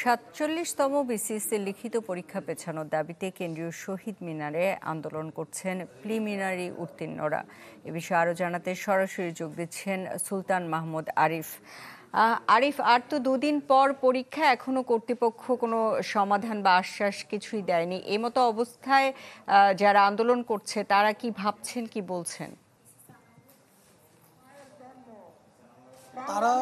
৪৭তম BCSC লিখিত পরীক্ষা পেছানোর দাবিতে কেন্দ্রীয় শহীদ মিনারে আন্দোলন করছেন প্রিলিমিনারি উত্তীর্ণরা। এ বিষয়ে আরও জানাতে সরাসরি যোগ দিচ্ছেন সুলতান মাহমুদ আরিফ। আরিফ, আর তো দুদিন পর পরীক্ষা, এখনো কর্তৃপক্ষ কোনো সমাধান বা আশ্বাস কিছুই দেয়নি। এই মতো অবস্থায় যারা আন্দোলন করছে তারা কি ভাবছেন, কি বলছেন? তারা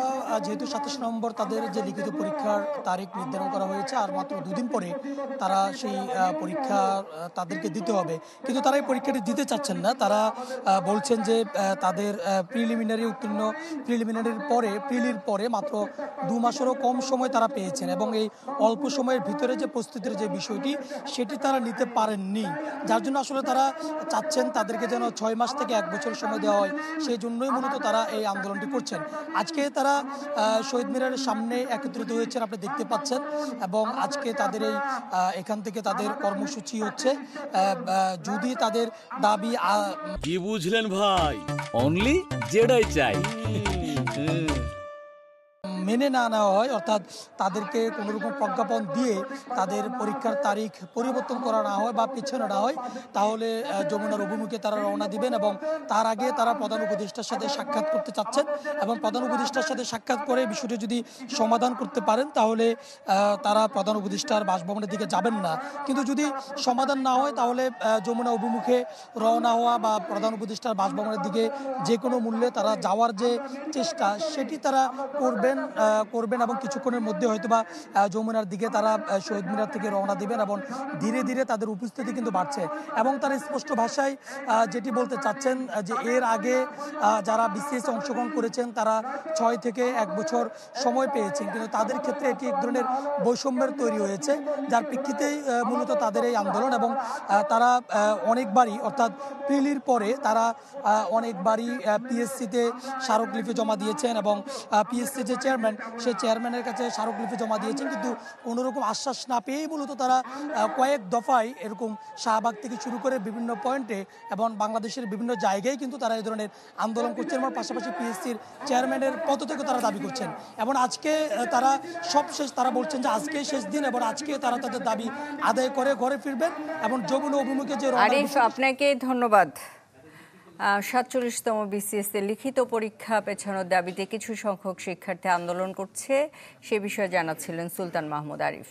যেহেতু ২৭ নভেম্বর তাদের যে লিখিত পরীক্ষার তারিখ নির্ধারণ করা হয়েছে, আর মাত্র দুদিন পরে তারা সেই পরীক্ষা তাদেরকে দিতে হবে, কিন্তু তারা এই পরীক্ষাটি দিতে চাচ্ছেন না। তারা বলছেন যে তাদের প্রিলিমিনারির পরে মাত্র ২ মাসেরও কম সময় তারা পেয়েছেন, এবং এই অল্প সময়ের ভিতরে যে প্রস্তুতির যে বিষয়টি সেটি তারা নিতে পারেননি, যার জন্য আসলে তারা চাচ্ছেন তাদেরকে যেন ৬ মাস থেকে ১ বছর সময় দেওয়া হয়। সেই জন্যই মূলত তারা এই আন্দোলনটি করছেন। আজকে তারা শহীদ মিনারের সামনে একত্রিত হয়েছেন, আপনি দেখতে পাচ্ছেন, এবং আজকে তাদের এখান থেকে তাদের কর্মসূচি হচ্ছে যদি তাদের দাবি কি বুঝলেন ভাই, অনলি যেটাই চাই মেনে না নেওয়া হয়, অর্থাৎ তাদেরকে কোনোরকম প্রজ্ঞাপন দিয়ে তাদের পরীক্ষার তারিখ পরিবর্তন করা না হয় বা পিছানো না হয়, তাহলে যমুনার অভিমুখে তারা রওনা দিবেন। এবং তার আগে তারা প্রধান উপদেষ্টার সাথে সাক্ষাৎ করতে চাচ্ছেন, এবং প্রধান উপদেষ্টার সাথে সাক্ষাৎ করে বিষয়টি যদি সমাধান করতে পারেন তাহলে তারা প্রধান উপদেষ্টার বাসভবনের দিকে যাবেন না। কিন্তু যদি সমাধান না হয় তাহলে যমুনা অভিমুখে রওনা হওয়া বা প্রধান উপদেষ্টার বাসভবনের দিকে যে কোনো মূল্যে তারা যাওয়ার যে চেষ্টা সেটি তারা করবেন এবং কিছুক্ষণের মধ্যে হয়তোবা যমুনার দিকে তারা শহীদ মিনার থেকে রওনা দিবেন, এবং ধীরে ধীরে তাদের উপস্থিতি কিন্তু বাড়ছে। এবং তারা স্পষ্ট ভাষায় যেটি বলতে চাচ্ছেন যে এর আগে যারা বিসিএস অংশগ্রহণ করেছেন তারা ৬ থেকে ১ বছর সময় পেয়েছেন, কিন্তু তাদের ক্ষেত্রে এটি এক ধরনের বৈষম্যের তৈরি হয়েছে, যার প্রেক্ষিতেই মূলত তাদের এই আন্দোলন। এবং তারা অনেকবারই, অর্থাৎ প্রিলির পরে তারা অনেকবারই পিএসসিতে স্মারকলিপি জমা দিয়েছেন, এবং পিএসসি যে চেয়ারম্যান, সেই চেয়ারম্যানের কাছে স্মারকলিপি জমা দিয়েছেন, কিন্তু কোনোরকম আশ্বাস না পেয়েই মূলত তারা কয়েক দফায় এরকম শাহবাগ থেকে শুরু করে বিভিন্ন পয়েন্টে এবং বাংলাদেশের বিভিন্ন জায়গায় কিন্তু তারা এই ধরনের আন্দোলন করছেন, এবং পাশাপাশি পিএসসির চেয়ারম্যানের পদত্যাগও তারা দাবি করছেন। এবং আজকে তারা সবশেষ, তারা বলছেন যে আজকে শেষ দিন, এবং আজকে তারা তাদের দাবি আদায় করে ঘরে ফিরবেন। এবং যমুনা অভিমুখে যে আরিফ, আপনাকে ধন্যবাদ। ৪৭তম বিসিএসসি লিখিত পরীক্ষা পেছানোর দাবিতে কিছু সংখ্যক শিক্ষার্থী আন্দোলন করছে, সে বিষয়ে জানাচ্ছিলেন সুলতান মাহমুদ আরিফ।